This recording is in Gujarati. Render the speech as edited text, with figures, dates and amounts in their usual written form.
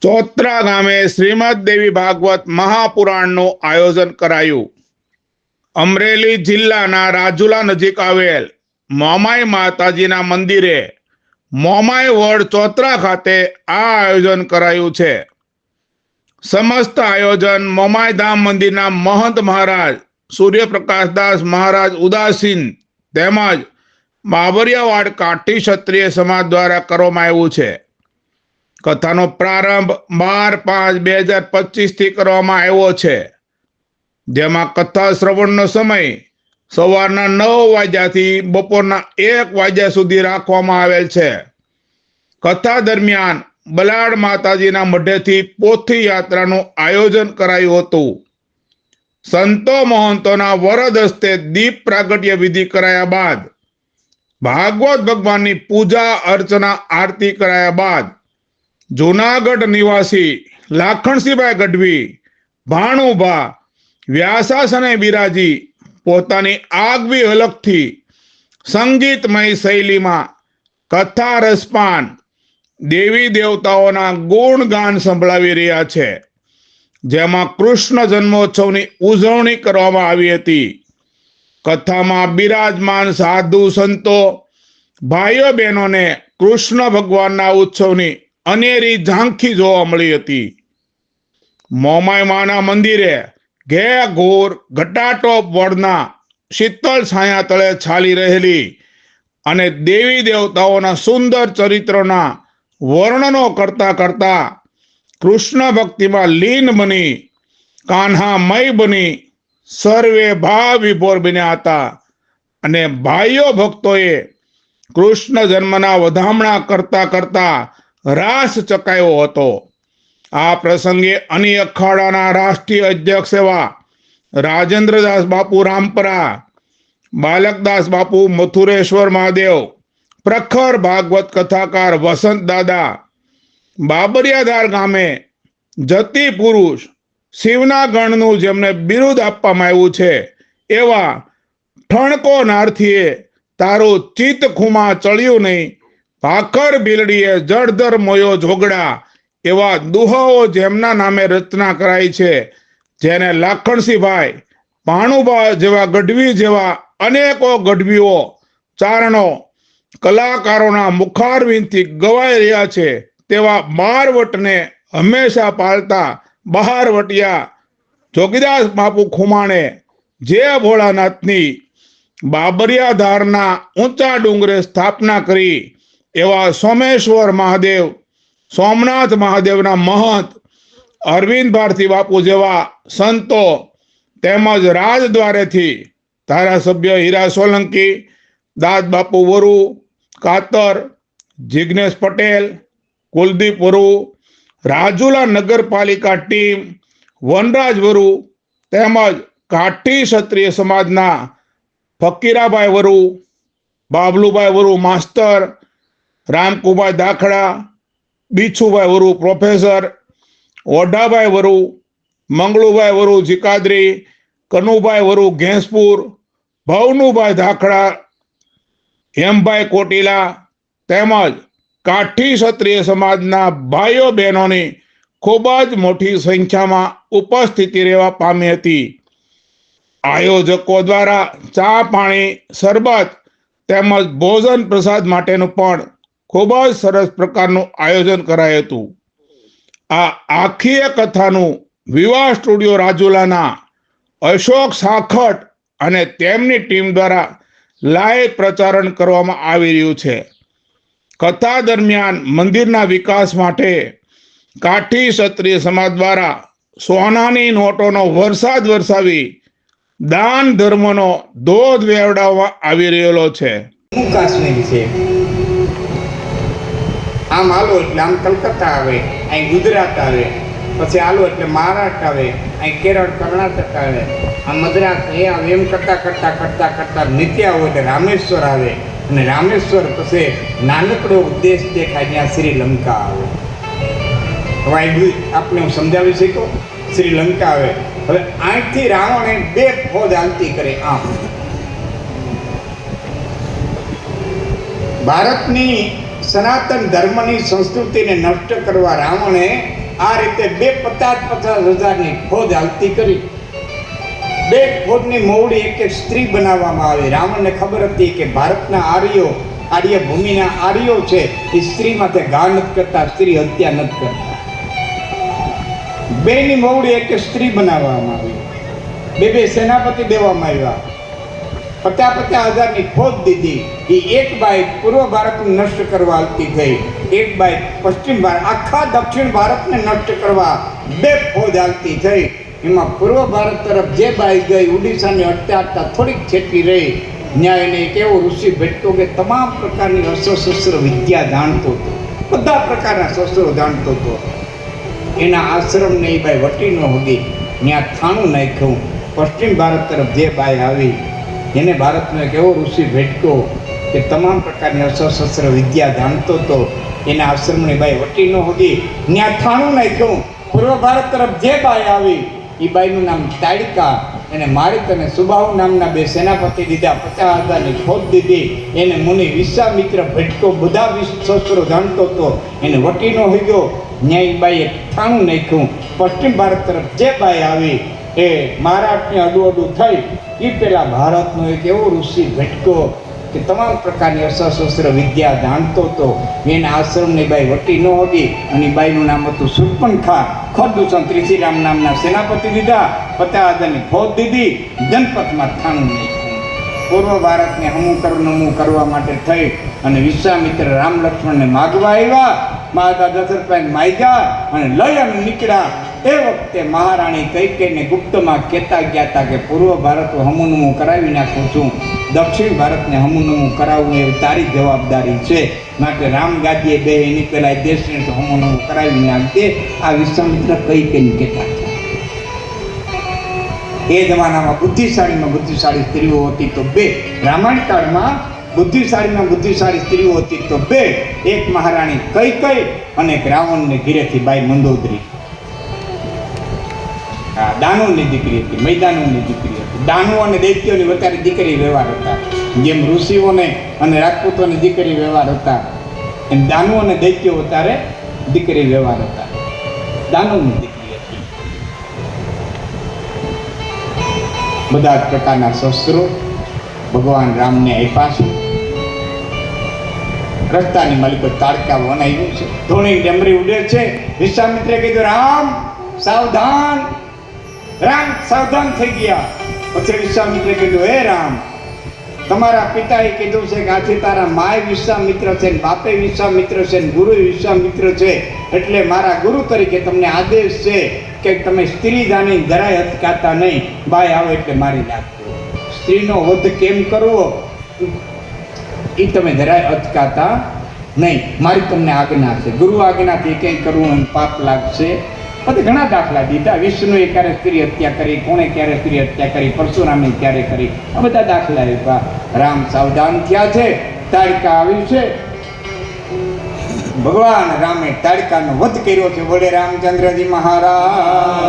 ચોત્રા ગામે શ્રીમદ દેવી ભાગવત મહાપુરાણનું આયોજન કરાયું। અમરેલી જિલ્લાના રાજુલા નજીક આવેલ મોમાઈ માતાજીના મંદિરે મોમાઈ વડ ચોત્રા ખાતે આ આયોજન કરાયું છે। સમસ્ત આયોજન મોમાઈ ધામ મંદિરના મહંત મહારાજ સૂર્યપ્રકાશદાસ મહારાજ ઉદાસીન તેમજ બાબરિયાવાડ કાઠી ક્ષત્રિય સમાજ દ્વારા કરવામાં આવ્યું છે। કથાનો પ્રારંભ 12/5/2025 થી કરવામાં આવ્યો છે, જેમાં કથા શ્રવણનો સમય સવારના 9 વાગ્યાથી બપોરના 1 વાગ્યા સુધી રાખવામાં આવેલ છે। કથા દરમિયાન બલાડ માતાજીના મઢેથી પોથી યાત્રાનું આયોજન કરાયું હતું। સંતો મહંતોના વરદ હસ્તે દીપ પ્રાગટ્ય વિધિ કરાયા બાદ ભાગવત ભગવાનની પૂજા અર્ચના આરતી કરાયા બાદ જૂનાગઢ નિવાસી લાખણસિંહભાઈ ગઢવી ભાણુભા વ્યાસાસને બિરાજી પોતાની આગવી હલકથી સંગીતમય શૈલીમાં કથા રસપાન દેવી દેવતાઓના ગુણગાન સંભળાવી રહ્યા છે, જેમાં કૃષ્ણ જન્મોત્સવની ઉજવણી કરવામાં આવી હતી। કથામાં બિરાજમાન સાધુ સંતો ભાઈઓ બહેનોને કૃષ્ણ ભગવાનના ઉત્સવની અનેરી ઝાંખી જોવા મળી હતી। મોમાઈ માના મંદિરે ઘેઘોર ઘટાટોપ વડના શીતળ છાયા તળે છાલી રહેલી અને દેવી દેવતાઓના સુંદર ચરિત્રોના વર્ણનો કરતા કરતા કૃષ્ણ ભક્તિમાં લીન બની કાન્હામય બની સર્વે ભાવ વિભોર બન્યા હતા અને ભાઈઓ ભક્તોએ કૃષ્ણ જન્મના વધામણા કરતા કરતા રાસ ચકાયો હતો। આ પ્રસંગે અની અખાડાના રાષ્ટ્રીય અધ્યક્ષ એવા રાજેન્દ્રદાસ બાપુ રામપરા, બાલકદાસ બાપુ મથુરેશ્વર મહાદેવ, પ્રખર ભાગવત કથાકાર વસંત દાદા, બાબરિયાધાર ગામે જતી પુરુષ શિવના ગણનું જેમને બિરુદ આપવામાં આવ્યું છે એવા ઠણકો નારથીએ તારું ચિત્ત ખુમા ચડ્યું નહીં, ભાખર ભીલડીએ જળધર મોયો ઝોગડા એવા દુહાઓ જેમના નામે રચના કરાઈ છે, જેને લાખણસિંહભાઈ ભાણુભા જેવા ગઢવી જેવા અનેકો ગઢવીઓ ચારણો કલાકારોના મુખારવિંદથી ગવાઈ રહ્યા છે તેવા બારવટને હંમેશા પાળતા બહારવટિયા જોગીદાસ બાપુ ખુમાણે જે ભોળાનાથની બાબરિયાધારના ઊંચા ડુંગરે સ્થાપના કરી એવા સોમેશ્વર મહાદેવ, સોમનાથ મહાદેવના મહંત અરવિંદ ભારતી બાપુ જેવા સંતો તેમજ રાજદ્વારેથી ધારાસભ્ય હીરા સોલંકી, દાદ બાપુ વરુ, કાતર, જિગ્નેશ પટેલ, કુલદીપ વરુ, રાજુલા નગરપાલિકા ટીમ, વનરાજ વરુ તેમજ કાઠી ક્ષત્રિય સમાજના ફકીરાભાઈ વરુ, બાબલુભાઈ વરુ માસ્તર, રામકુભાઈ દાખડા, બીછુભાઈ વરુ પ્રોફેસર, ઓઢાભાઈ વરુ, મંગળુભાઈ વરુ જીકાદરી, કનુભાઈ વરુ ઘેંસપુર, ભવનુભાઈ દાખડા, હેમભાઈ કોટીલા તેમજ કાઠી ક્ષત્રિય સમાજના ભાઈઓ બહેનોની ખૂબ જ મોટી સંખ્યામાં ઉપસ્થિતિ રહેવા પામી હતી। આયોજકો દ્વારા ચા પાણી શરબત તેમજ ભોજન પ્રસાદ માટેનું પણ ખૂબ જ સરસ પ્રકારનું આયોજન કરાયું હતું। આ આખી કથાનું વિવાહ સ્ટુડિયો રાજુલાના અશોક સાખટ અને તેમની ટીમ દ્વારા લાઈવ પ્રચારણ કરવામાં આવી રહ્યું છે। કથા દરમિયાન મંદિરના વિકાસ માટે કાઠી ક્ષત્રિય સમાજ દ્વારા સોનાની નોટોનો વરસાદ વરસાવી દાન ધર્મનો ધોધ વેવડાવવામાં આવી રહેલો છે। કાશ્મીર છે, આમ હાલો એટલે આમ કલકત્તા આવે, અહીં ગુજરાત આવે, પછી હાલો એટલે મહારાષ્ટ્ર આવે, અહીં કેરળ કર્ણાટક આવે, આ મદ્રાસ આમ એમ કરતા કરતા કરતા કરતા નીચે આવો એટલે રામેશ્વર આવે અને રામેશ્વર પછી નાનકડો દેશ દેખાય ત્યાં શ્રીલંકા આવે। હવે આપણે હું સમજાવી શક્યો, શ્રીલંકા આવે। હવે અહીંથી રાવણે 2 ફોજ હાલતી કરે આમ ભારતની સનાતન ધર્મની સંસ્કૃતિને નષ્ટ કરવા રાવણે આ રીતે 50,000ની ફોજ હાલતી કરી. 2 ફોજની મોવડી એક એક સ્ત્રી બનાવવામાં આવી. રાવણને ખબર હતી કે ભારતના આર્ય ભૂમિના આર્યો છે એ સ્ત્રી માટે ઘા નથી કરતા, સ્ત્રી હત્યા નથી કરતા. 2ની મોવડી એક સ્ત્રી બનાવવામાં આવી. 2 સેનાપતિ દેવામાં આવ્યા. 50,000ની ફોજ દીધી. એ એક બાઈ પૂર્વ ભારતને નષ્ટ કરવા હાલતી થઈ, એક બાઈ પશ્ચિમ ભારત, આખા દક્ષિણ ભારતને નષ્ટ કરવા 2 ફોજ હાલતી થઈ. એમાં પૂર્વ ભારત તરફ જે બાઈ ગઈ, ઓડિશાને અટકાવતા થોડીક છેટી રહી. ન્યાય એને એક એવો ઋષિ ભેટતો કે તમામ પ્રકારની અસ્ત્ર વિદ્યા જાણતો હતો, બધા પ્રકારના શસ્ત્રો જાણતો હતો. એના આશ્રમને એ બાઈ વટી ન હોગી, ત્યાં થાણું નાખ્યું. પશ્ચિમ ભારત તરફ જે બાઈ આવી એને ભારતનો એક એવો ઋષિ ભેટકો કે તમામ પ્રકારની અસ્ત્ર વિદ્યા જાણતો હતો. એના આશ્રમની બાઈ વટી ન હોગી, ત્યાં થાણું નાખ્યું. પૂર્વ ભારત તરફ જે બાઈ આવી એ બાઈનું નામ તાડિકા. એને મારિક અને સુબાહુ નામના 2 સેનાપતિ દીધા. 50,000ની ફોજ દીધી. એને મુનિ વિશ્વામિત્ર ભેટકો બધા શસ્ત્રો જાણતો હતો, એને વટી ન હોઈ ગયો. ન્યાય બાઈએ થાણું નાખ્યું. પશ્ચિમ ભારત તરફ જે બાઈ આવી એ મહારાષ્ટ્રની અડું થઈ. એ પેલા ભારતનો એક એવો ઋષિ ભેટકો કે તમામ પ્રકારની અસ્ત્ર વિદ્યા જાણતો હતો. એના આશ્રમની બાઈ વટી ન હોગી અને બાઈનું નામ હતું શૂર્પણખા. ખરદૂષણ ત્રિશીરામ નામના સેનાપતિ દીધા. 50,000ની ફોજ દીધી. જનપથમાં થાણું નાખ્યું. પૂર્વ ભારતને નમું કરવા માટે થઈ અને વિશ્વામિત્ર રામ લક્ષ્મણને માગવા આવ્યા. માતા દશરથભાઈ માગ્યા અને લઈ અને નીકળ્યા. એ વખતે મહારાણી કૈકેયીને ગુપ્તમાં કહેતા ગયા હતા કે પૂર્વ ભારત હમુનમું કરાવી નાખું છું, દક્ષિણ ભારતને હમુનમું કરાવવું એ તારી જવાબદારી છે, માટે રામ ગાદીએ બે એની પહેલા દેશને તો હમુનમું કરાવી નાખજે. આ વિશ્વામિત્ર કૈકેયીને કહેતા હતા. એ જમાનામાં બુદ્ધિશાળી સ્ત્રીઓ હતી તો 2. રામાયણ કાળમાં બુદ્ધિશાળી સ્ત્રીઓ હતી તો 2. એક મહારાણી કૈકેયી અને એક રાવણને ઘીરેથી બાઈ મંદોદરી. દાનવની દીકરી હતી, મૈદાનોની દીકરી હતી. દાનવ અને દૈત્યોની વધારે દીકરી વ્યવહાર હતા. જેમ ઋષિઓને અને રાજપૂતોની દીકરી વ્યવહાર હતા, એમ દાનવ અને દૈત્યો વધારે દીકરી વ્યવહાર હતા. દાનવની દીકરી હતી. બધા જ પ્રકારના શસ્ત્રો ભગવાન રામને આપ્યા છે. રસ્તાની માલિકો તાડકા વનાવ્યું છે, ધોણી ડમરી ઉડે છે. વિશ્વામિત્રે કીધું રામ સાવધાન થઈ ગયા. પછી વિશ્વામિત્રે કીધું હે રામ, તમારા પિતાએ કીધું છે કે આથી તારા માય વિશ્વામિત્ર છે, બાપે વિશ્વામિત્ર છે, ગુરુ વિશ્વામિત્ર છે, એટલે મારા ગુરુ તરીકે તમને આદેશ છે કે તમે સ્ત્રી જાણી જરાય અટકાતા નહીં. બાય આવે એટલે મારી નાખજો. સ્ત્રીનો વધ કેમ કરવો એ તમે જરાય અટકાતા નહીં. મારી તમને આજ્ઞા છે. ગુરુ આજ્ઞાથી કંઈ કરવું એમ પાપ લાગશે. પછી ઘણા દાખલા દીધા. વિષ્ણુએ ક્યારે સ્ત્રી હત્યા કરી, કોણે ક્યારે સ્ત્રી હત્યા કરી, પરશુરામે ક્યારે કરી, આ બધા દાખલા આપ્યા. રામ સાવધાન થયા છે. તાડકા આવ્યું છે. ભગવાન રામે તાડકાનો વધ કર્યો છે. વડે રામચંદ્રજી મહારાજ